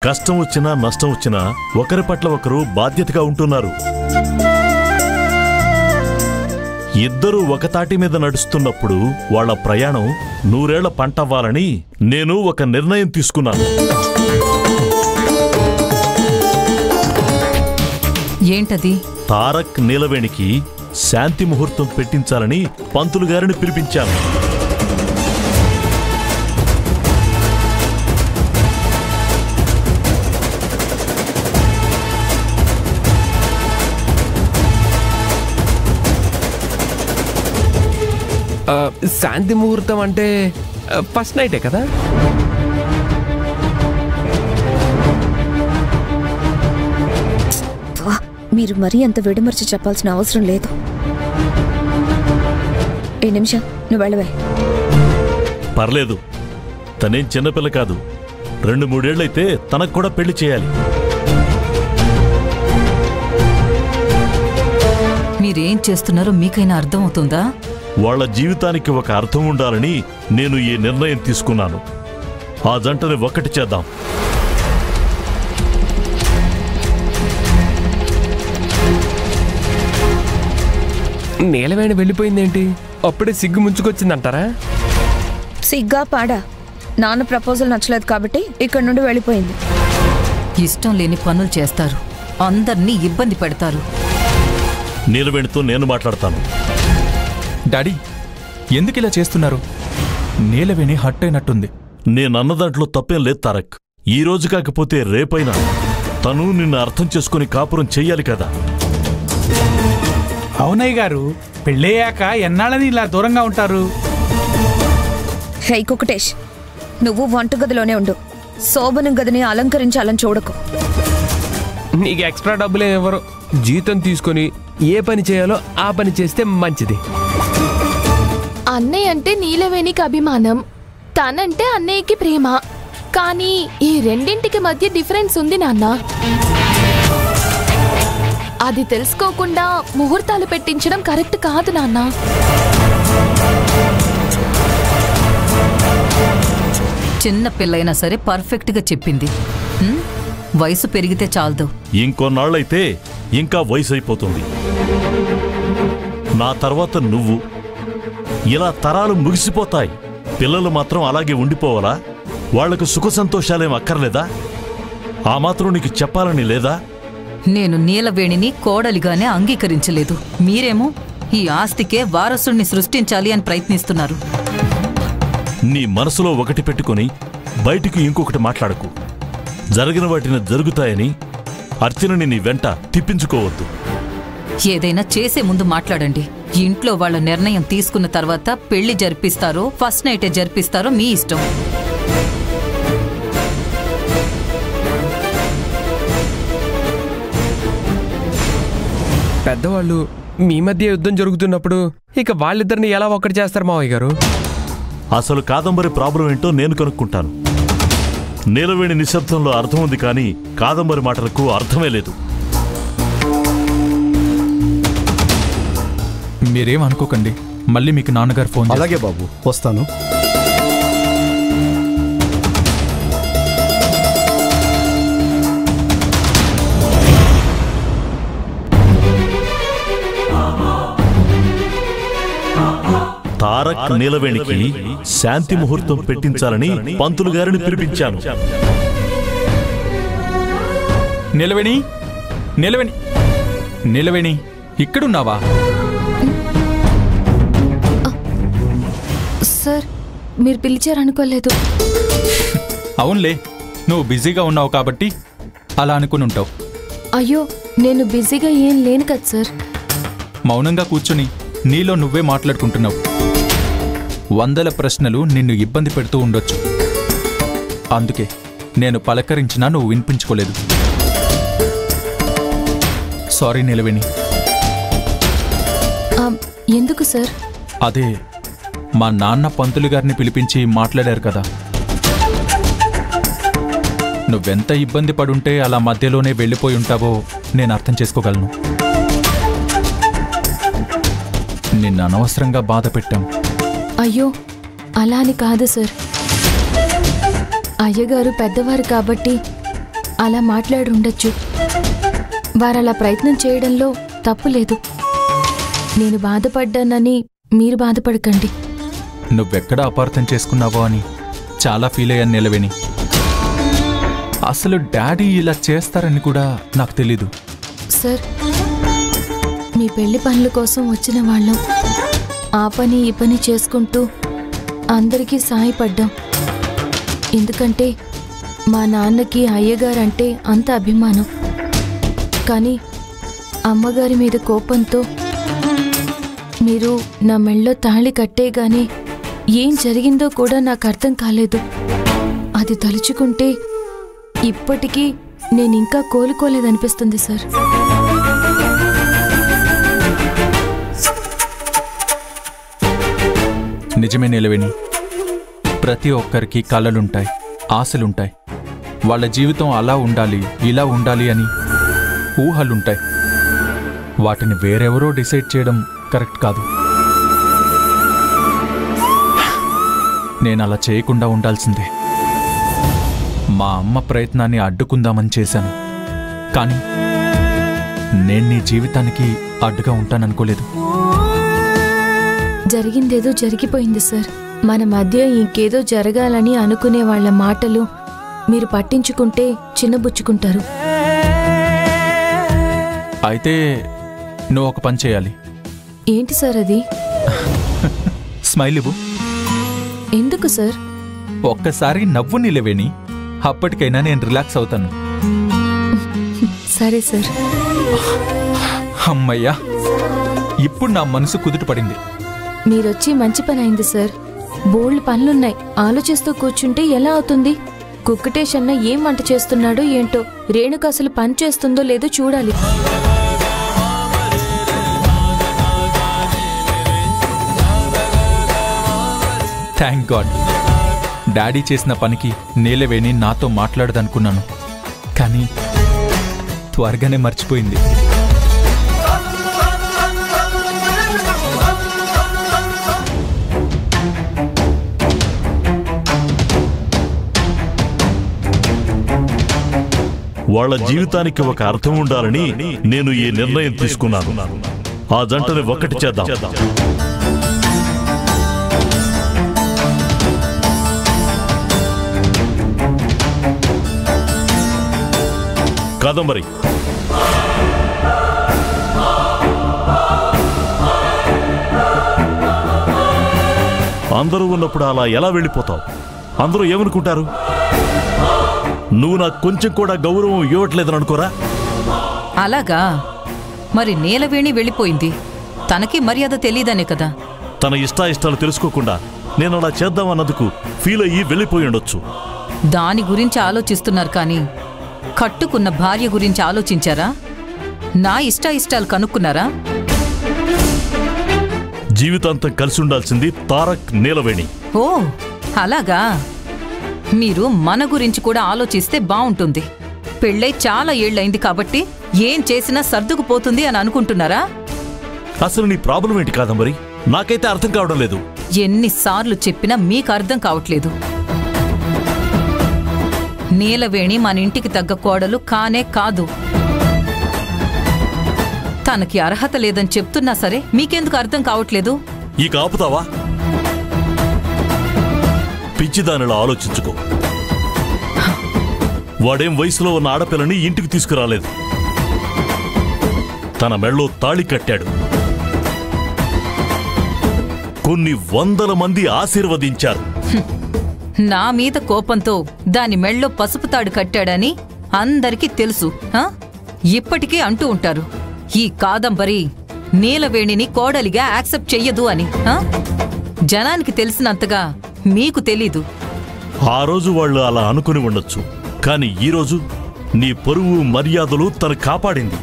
కష్టం వచ్చినా నష్టం వచ్చినా ఒకరి పట్ల ఒకరు బాధ్యతగా ఉంటున్నారు. ఇద్దరూ ఒకతాటి మీద నడుస్తున్నప్పుడు వాళ్ళ ప్రయాణం 100 ఏళ్ల పంటవ్వాలని నేను ఒక నిర్ణయం తీసుకున్నాను. ఏంటది? తారక్ నీలవేణికి శాంతి ముహూర్తం పెట్టించాలని పంతులు గారిని పిలిపించాను. శాంతి ముహూర్తం అంటే ఫస్ట్ నైటే కదా? మీరు మరీ అంత విడమర్చి చెప్పాల్సిన అవసరం లేదు. ఏ నిమిషం, నువ్వు వెళ్ళవే. పర్లేదు, తనేం చిన్నపిల్ల కాదు. 2-3 ఏళ్లైతే తనకు కూడా పెళ్లి చేయాలి. మీరేం చేస్తున్నారో మీకైనా అర్థమవుతుందా? వాళ్ల జీవితానికి ఒక అర్థం ఉండాలని నేను ఈ నిర్ణయం తీసుకున్నాను. ఆ జంటని ఒక్కటి చేద్దాం. నీలవేణి వెళ్ళిపోయిందేంటి? అప్పుడే సిగ్గు ముంచుకొచ్చిందంటారా? సిగ్గా పాడా? నాన్న ప్రపోజల్ నచ్చలేదు కాబట్టి ఇక్కడి నుండి వెళ్ళిపోయింది. ఇష్టం లేని పనులు చేస్తారు, అందర్నీ ఇబ్బంది పెడతారు. నీలవేణితో నేను మాట్లాడతాను. డాడీ, ఎందుకు ఇలా చేస్తున్నారు? నీలవేణి హట్ అయినట్టుంది. నేనన్న దాంట్లో తప్పేం లేదు తారక్. ఈ రోజు కాకపోతే రేపైనా తను నిన్ను అర్థం చేసుకుని కాపురం చెయ్యాలి కదా. అవునయ్య గారు, పెళ్ళయ్యాక ఎన్నాళ్ళని ఇలా దూరంగా ఉంటారు? హే కుకటేష్, నువ్వు వంటగదిలోనే ఉండు. శోభనం గదిని అలంకరించాలని చూడకు. నీకు ఎక్స్ట్రా డబ్బులే ఎవరు? జీతం తీసుకొని ఏ పని చేయాలో ఆ పని చేస్తే మంచిది. అన్నయ్య అంటే నీలవేణికి అభిమానం, తనంటే అన్నయ్యకి ప్రేమ. కానీ ఈ రెండింటికి మధ్య డిఫరెన్స్ ఉంది నాన్న. అది తెలుసుకోకుండా ముహూర్తాలు పెట్టించడం కరెక్ట్ కాదు నాన్న. చిన్న పిల్లైనా సరే పర్ఫెక్ట్గా చెప్పింది. వయసు పెరిగితే చాలదు. ఇంకొన్నాళ్ళైతే ఇంకా వయసు అయిపోతుంది. నా తర్వాత నువ్వు. ఇలా తరాలు ముగిసిపోతాయి. పిల్లలు మాత్రం అలాగే ఉండిపోవాలా? వాళ్లకు సుఖ సంతోషాలేం అక్కర్లేదా? ఆ మాత్రం నీకు చెప్పాలని లేదా? నేను నీలవేణిని కోడలిగానే అంగీకరించలేదు. మీరేమో ఈ ఆస్తికే వారసుణ్ణి సృష్టించాలి అని ప్రయత్నిస్తున్నారు. నీ మనసులో ఒకటి పెట్టుకుని బయటికి ఇంకొకటి మాట్లాడకు. జరిగిన వాటిని జరుగుతాయని అర్చనని నీ వెంట తిప్పించుకోవద్దు. ఏదైనా చేసే ముందు మాట్లాడండి. ఇంట్లో వాళ్ళ నిర్ణయం తీసుకున్న తర్వాత పెళ్లి జరిపిస్తారో ఫస్ట్ నైటే జరిపిస్తారో మీ ఇష్టం. పెద్దవాళ్ళు మీ మధ్య యుద్ధం జరుగుతున్నప్పుడు ఇక వాళ్ళిద్దరిని ఎలా ఒక్కటి చేస్తారు మావయ్య గారు? అసలు కాదంబరి ప్రాబ్లం ఏంటో నేను కనుక్కుంటాను. నీలవేణి నిశ్శబ్దంలో అర్థం ఉంది, కానీ కాదంబరి మాటలకు అర్థమే లేదు. మీరేం అనుకోకండి, మళ్ళీ మీకు నాన్నగారు ఫోన్. అలాగే బాబు, వస్తాను. తారక్ నీలవేణికి శాంతి ముహూర్తం పెట్టించాలని పంతులు గారిని పిలిపించాను. నీలవేణి, నీలవేణి, నీలవేణి, ఇక్కడున్నావా? సార్, మీరు పిలిచారనుకోలేదు. అవునులే, నువ్వు బిజీగా ఉన్నావు కాబట్టి అలా అనుకుని ఉంటావు. అయ్యో, నేను బిజీగా ఏం లేను కదా సార్. మౌనంగా కూర్చుని నీలో నువ్వే మాట్లాడుకుంటున్నావు. 100 ప్రశ్నలు నిన్ను ఇబ్బంది పెడుతూ ఉండొచ్చు. అందుకే నేను పలకరించినా నువ్వు వినిపించుకోలేదు. సారీ నీలవేణి. ఎందుకు సార్? అదే, మా నాన్న పంతులు గారిని పిలిపించి మాట్లాడారు కదా. నువ్వెంత ఇబ్బంది పడుంటే అలా మధ్యలోనే వెళ్ళిపోయి ఉంటావో నేను అర్థం చేసుకోగలను. నిన్ను అనవసరంగా బాధ పెట్టాం. అయ్యో, అలా అని కాదు సార్. అయ్యగారు పెద్దవారు కాబట్టి అలా మాట్లాడి ఉండొచ్చు. వారలా ప్రయత్నం చేయడంలో తప్పు లేదు. నేను బాధపడ్డానని మీరు బాధపడకండి. నువ్వెక్కడ అపార్థం చేసుకున్నావో అని చాలా ఫీల్ అయ్యాను నీలవేణి. అసలు డాడీ ఇలా చేస్తారని కూడా నాకు తెలీదు. సార్, మీ పెళ్లి పనుల కోసం వచ్చిన వాళ్ళం ఆ పని ఈ పని చేసుకుంటూ అందరికీ సాయపడ్డాం. ఎందుకంటే మా నాన్నకి అయ్యగారంటే అంత అభిమానం. కానీ అమ్మగారి మీద కోపంతో మీరు నా మెళ్ళో తాళి కట్టేగానే ఏం జరిగిందో కూడా నాకు అర్థం కాలేదు. అది తలుచుకుంటే ఇప్పటికీ నేనింకా కోలుకోలేదనిపిస్తుంది సార్. నిజమే నీలవేణి, ప్రతి ఒక్కరికి కలలుంటాయి, ఆశలుంటాయి. వాళ్ళ జీవితం అలా ఉండాలి, ఇలా ఉండాలి అని ఊహలుంటాయి. వాటిని వేరెవరో డిసైడ్ చేయడం కరెక్ట్ కాదు. నేను అలా చేయకుండా ఉండాల్సిందే. మా అమ్మ ప్రయత్నాన్ని అడ్డుకుందామని చేశాను, కానీ నేను నీ జీవితానికి అడ్డుగా ఉంటాననుకోలేదు. జరిగిందేదో జరిగిపోయింది సార్. మన మధ్య ఇంకేదో జరగాలని అనుకునే వాళ్ళ మాటలు మీరు పట్టించుకుంటే చిన్నబుచ్చుకుంటారు. అయితే నువ్వు ఒక పని చేయాలి. ఏంటి సార్ అది? స్మైల్ ఇవ్వు. ఎందుకు సార్? ఒక్కసారి నవ్వు నీలవేణి, అప్పటికైనా నేను రిలాక్స్ అవుతాను. సరే సార్. అమ్మయ్యా, ఇప్పుడు నా మనసు కుదుటపడింది. మీరొచ్చి మంచి పని అయింది సార్. బోల్డ్ పనులున్నాయి, ఆలోచిస్తూ కూర్చుంటే ఎలా అవుతుంది? కుక్కటేష్ అన్న ఏం వంట చేస్తున్నాడో ఏంటో, రేణుక అసలు పని చేస్తుందో లేదో చూడాలి. Thank God. డాడీ చేసిన పనికి నీలవేణి నాతో మాట్లాడదనుకున్నాను, కానీ త్వరగానే మర్చిపోయింది. వాళ్ళ జీవితానికి ఒక అర్థం ఉండాలని నేను ఈ నిర్ణయం తీసుకున్నాను. ఆ జంటని ఒక్కటి చేద్దాం. కాదంబరి, అందరూ ఉన్నప్పుడు అలా ఎలా వెళ్ళిపోతావు? అందరూ ఏమనుకుంటారు? నువ్వు నాకు కొంచెం కూడా గౌరవం ఇవ్వట్లేదని అనుకోరా? అలాగా? మరి నీలవేణి వెళ్ళిపోయింది, తనకి మర్యాద తెలీదనే కదా. తన ఇష్టాయిష్టాలు తెలుసుకోకుండా నేను అలా చేద్దామన్నందుకు ఫీల్ అయ్యి వెళ్ళిపోయి ఉండొచ్చు. దాని గురించి ఆలోచిస్తున్నారు కానీ కట్టుకున్న భార్య గురించి ఆలోచించారా? నా ఇష్టాయిష్టాలు కనుక్కున్నారా? జీవితాంతం కలిసి ఉండాల్సింది తారక్, నీలవేణి. ఓ అలాగా? మీరు మన గురించి కూడా ఆలోచిస్తే బావుంటుంది. పెళ్ళై చాలా ఏళ్లైంది కాబట్టి ఏం చేసినా సర్దుకుపోతుంది అని అనుకుంటున్నారా? అసలు నీ ప్రాబ్లం ఏంటి కాదంబరి? నాకైతే అర్థం కావడం లేదు. ఎన్నిసార్లు చెప్పినా మీకు అర్థం కావట్లేదు. నీలవేణి మన ఇంటికి తగ్గ కోడలు కానే కాదు. తనకి అర్హత లేదని చెప్తున్నా సరే మీకెందుకు అర్థం కావట్లేదు? ఇక ఆపుతావా? పిచ్చిదానిలా ఆలోచించుకో. వాడేం వయసులో ఉన్న ఆడపిల్లని ఇంటికి తీసుకురాలేదు. తన మెళ్ళో తాళి కట్టాడు. కొన్ని వందల మంది ఆశీర్వదించారు. నా మీద కోపంతో దాని మెళ్ళో పసుపు తాడు కట్టాడని అందరికీ తెలుసు. ఇప్పటికీ అంటూ ఉంటారు, ఈ కాదంబరి నీలవేణిని కోడలిగా యాక్సెప్ట్ చెయ్యదు అని. జనానికి తెలిసినంతగా మీకు తెలీదు. ఆ రోజు వాళ్ళు అలా అనుకుని ఉండొచ్చు, కానీ ఈరోజు నీ పరువు మర్యాదలు తను కాపాడింది.